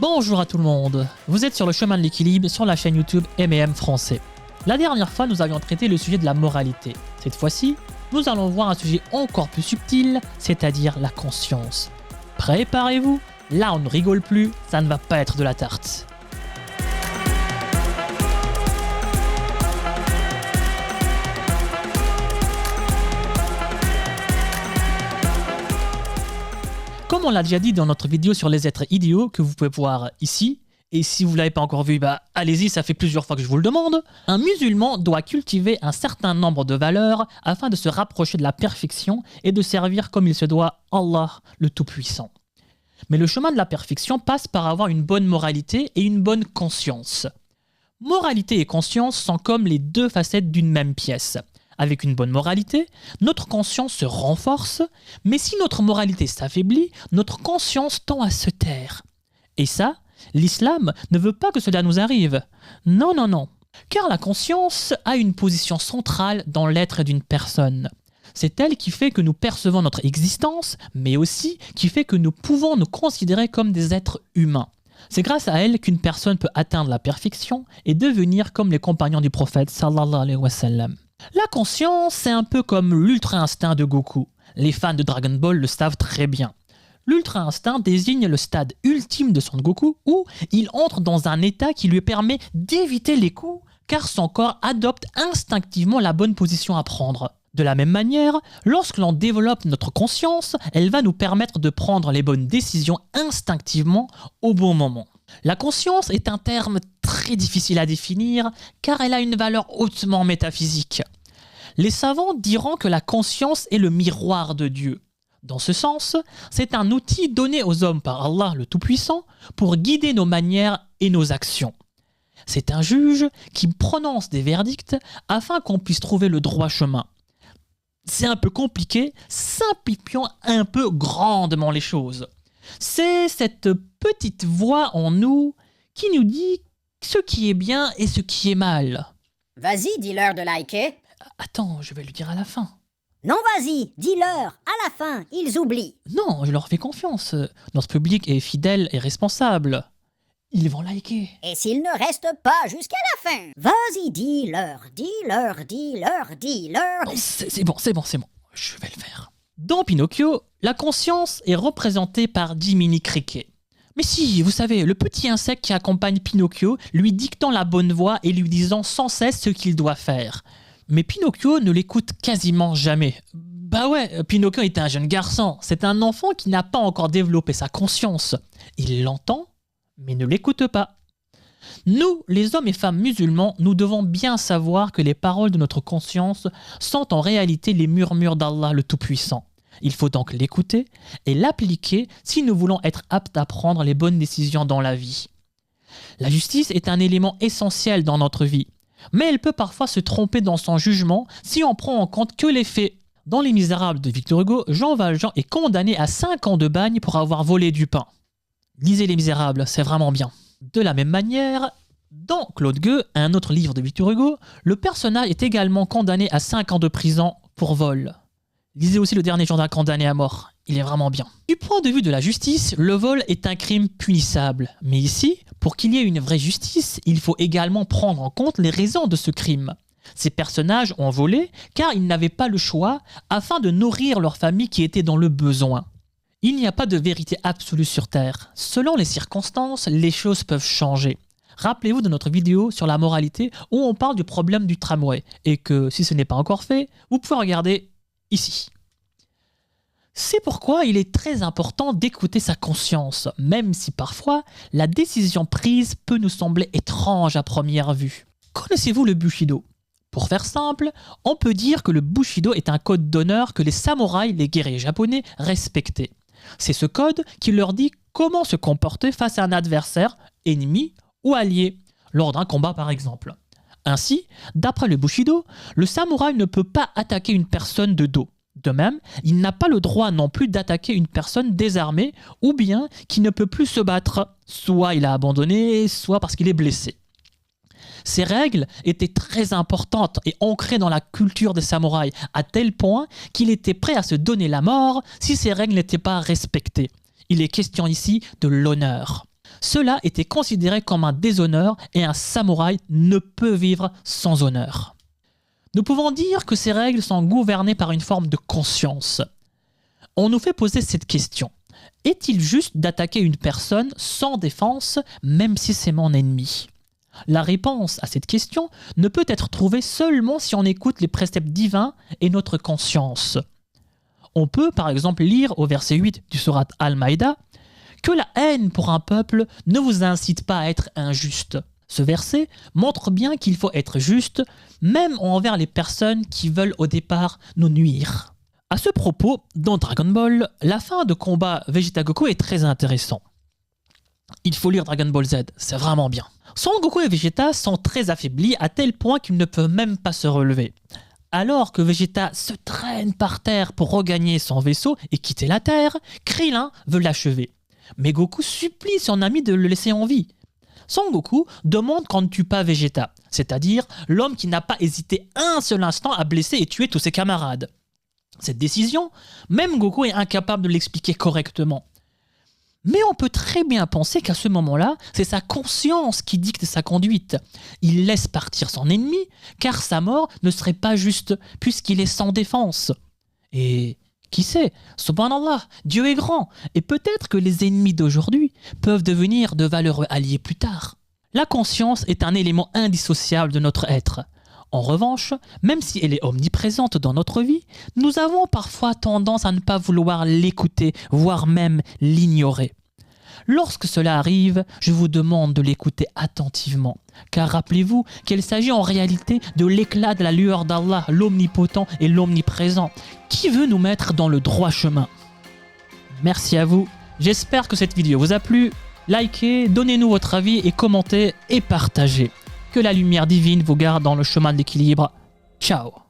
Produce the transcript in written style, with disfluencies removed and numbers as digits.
Bonjour à tout le monde, vous êtes sur le chemin de l'équilibre sur la chaîne YouTube M&M Français. La dernière fois, nous avions traité le sujet de la moralité. Cette fois-ci, nous allons voir un sujet encore plus subtil, c'est-à-dire la conscience. Préparez-vous, là on ne rigole plus, ça ne va pas être de la tarte. Comme on l'a déjà dit dans notre vidéo sur les êtres idéaux que vous pouvez voir ici, et si vous ne l'avez pas encore vu, allez-y, ça fait plusieurs fois que je vous le demande, un musulman doit cultiver un certain nombre de valeurs afin de se rapprocher de la perfection et de servir comme il se doit Allah, le Tout-Puissant. Mais le chemin de la perfection passe par avoir une bonne moralité et une bonne conscience. Moralité et conscience sont comme les deux facettes d'une même pièce. Avec une bonne moralité, notre conscience se renforce, mais si notre moralité s'affaiblit, notre conscience tend à se taire. Et ça, l'islam ne veut pas que cela nous arrive. Non, non, non. Car la conscience a une position centrale dans l'être d'une personne. C'est elle qui fait que nous percevons notre existence, mais aussi qui fait que nous pouvons nous considérer comme des êtres humains. C'est grâce à elle qu'une personne peut atteindre la perfection et devenir comme les compagnons du prophète sallallahu alayhi wa sallam. La conscience, c'est un peu comme l'ultra-instinct de Goku. Les fans de Dragon Ball le savent très bien. L'ultra-instinct désigne le stade ultime de Son Goku où il entre dans un état qui lui permet d'éviter les coups car son corps adopte instinctivement la bonne position à prendre. De la même manière, lorsque l'on développe notre conscience, elle va nous permettre de prendre les bonnes décisions instinctivement au bon moment. La conscience est un terme très difficile à définir car elle a une valeur hautement métaphysique. Les savants diront que la conscience est le miroir de Dieu. Dans ce sens, c'est un outil donné aux hommes par Allah le Tout-Puissant pour guider nos manières et nos actions. C'est un juge qui prononce des verdicts afin qu'on puisse trouver le droit chemin. C'est un peu compliqué, simplifions un peu grandement les choses. C'est cette petite voix en nous qui nous dit ce qui est bien et ce qui est mal. Vas-y, dis-leur de liker. Attends, je vais lui dire à la fin. Non, vas-y, dis-leur, à la fin, ils oublient. Non, je leur fais confiance. Notre public est fidèle et responsable. Ils vont liker. Et s'ils ne restent pas jusqu'à la fin, vas-y, dis-leur, dis-leur, dis-leur, dis-leur. Non, c'est bon. Je vais le faire. Dans Pinocchio, la conscience est représentée par Jiminy Cricket. Mais si, vous savez, le petit insecte qui accompagne Pinocchio, lui dictant la bonne voie et lui disant sans cesse ce qu'il doit faire. Mais Pinocchio ne l'écoute quasiment jamais. Pinocchio est un jeune garçon, c'est un enfant qui n'a pas encore développé sa conscience. Il l'entend, mais ne l'écoute pas. Nous, les hommes et femmes musulmans, nous devons bien savoir que les paroles de notre conscience sont en réalité les murmures d'Allah le Tout-Puissant. Il faut donc l'écouter et l'appliquer si nous voulons être aptes à prendre les bonnes décisions dans la vie. La justice est un élément essentiel dans notre vie, mais elle peut parfois se tromper dans son jugement si on prend en compte que les faits. Dans Les Misérables de Victor Hugo, Jean Valjean est condamné à 5 ans de bagne pour avoir volé du pain. Lisez Les Misérables, c'est vraiment bien. De la même manière, dans Claude Gueux, un autre livre de Victor Hugo, le personnage est également condamné à 5 ans de prison pour vol. Lisez aussi Le Dernier Gendarme condamné à mort, il est vraiment bien. Du point de vue de la justice, le vol est un crime punissable. Mais ici, pour qu'il y ait une vraie justice, il faut également prendre en compte les raisons de ce crime. Ces personnages ont volé car ils n'avaient pas le choix afin de nourrir leur famille qui était dans le besoin. Il n'y a pas de vérité absolue sur Terre. Selon les circonstances, les choses peuvent changer. Rappelez-vous de notre vidéo sur la moralité où on parle du problème du tramway et que si ce n'est pas encore fait, vous pouvez regarder ici. C'est pourquoi il est très important d'écouter sa conscience, même si parfois la décision prise peut nous sembler étrange à première vue. Connaissez-vous le Bushido ? Pour faire simple, on peut dire que le Bushido est un code d'honneur que les samouraïs, les guerriers japonais, respectaient. C'est ce code qui leur dit comment se comporter face à un adversaire, ennemi ou allié, lors d'un combat par exemple. Ainsi, d'après le Bushido, le samouraï ne peut pas attaquer une personne de dos. De même, il n'a pas le droit non plus d'attaquer une personne désarmée ou bien qui ne peut plus se battre. Soit il a abandonné, soit parce qu'il est blessé. Ces règles étaient très importantes et ancrées dans la culture des samouraïs, à tel point qu'il était prêt à se donner la mort si ces règles n'étaient pas respectées. Il est question ici de l'honneur. Cela était considéré comme un déshonneur et un samouraï ne peut vivre sans honneur. Nous pouvons dire que ces règles sont gouvernées par une forme de conscience. On nous fait poser cette question. Est-il juste d'attaquer une personne sans défense, même si c'est mon ennemi ? La réponse à cette question ne peut être trouvée seulement si on écoute les préceptes divins et notre conscience. On peut par exemple lire au verset 8 du sourate Al-Maïda que la haine pour un peuple ne vous incite pas à être injuste. Ce verset montre bien qu'il faut être juste, même envers les personnes qui veulent au départ nous nuire. À ce propos, dans Dragon Ball, la fin de combat Vegeta Goku est très intéressant. Il faut lire Dragon Ball Z, c'est vraiment bien. Son Goku et Vegeta sont très affaiblis à tel point qu'ils ne peuvent même pas se relever. Alors que Vegeta se traîne par terre pour regagner son vaisseau et quitter la Terre, Krillin veut l'achever. Mais Goku supplie son ami de le laisser en vie. Son Goku demande qu'on ne tue pas Vegeta, c'est-à-dire l'homme qui n'a pas hésité un seul instant à blesser et tuer tous ses camarades. Cette décision, même Goku est incapable de l'expliquer correctement. Mais on peut très bien penser qu'à ce moment-là, c'est sa conscience qui dicte sa conduite. Il laisse partir son ennemi, car sa mort ne serait pas juste, puisqu'il est sans défense. Et qui sait, subhanallah, Dieu est grand, et peut-être que les ennemis d'aujourd'hui peuvent devenir de valeureux alliés plus tard. La conscience est un élément indissociable de notre être. En revanche, même si elle est omniprésente dans notre vie, nous avons parfois tendance à ne pas vouloir l'écouter, voire même l'ignorer. Lorsque cela arrive, je vous demande de l'écouter attentivement, car rappelez-vous qu'il s'agit en réalité de l'éclat de la lueur d'Allah, l'omnipotent et l'omniprésent, qui veut nous mettre dans le droit chemin. Merci à vous, j'espère que cette vidéo vous a plu. Likez, donnez-nous votre avis et commentez et partagez. Que la lumière divine vous garde dans le chemin de l'équilibre. Ciao.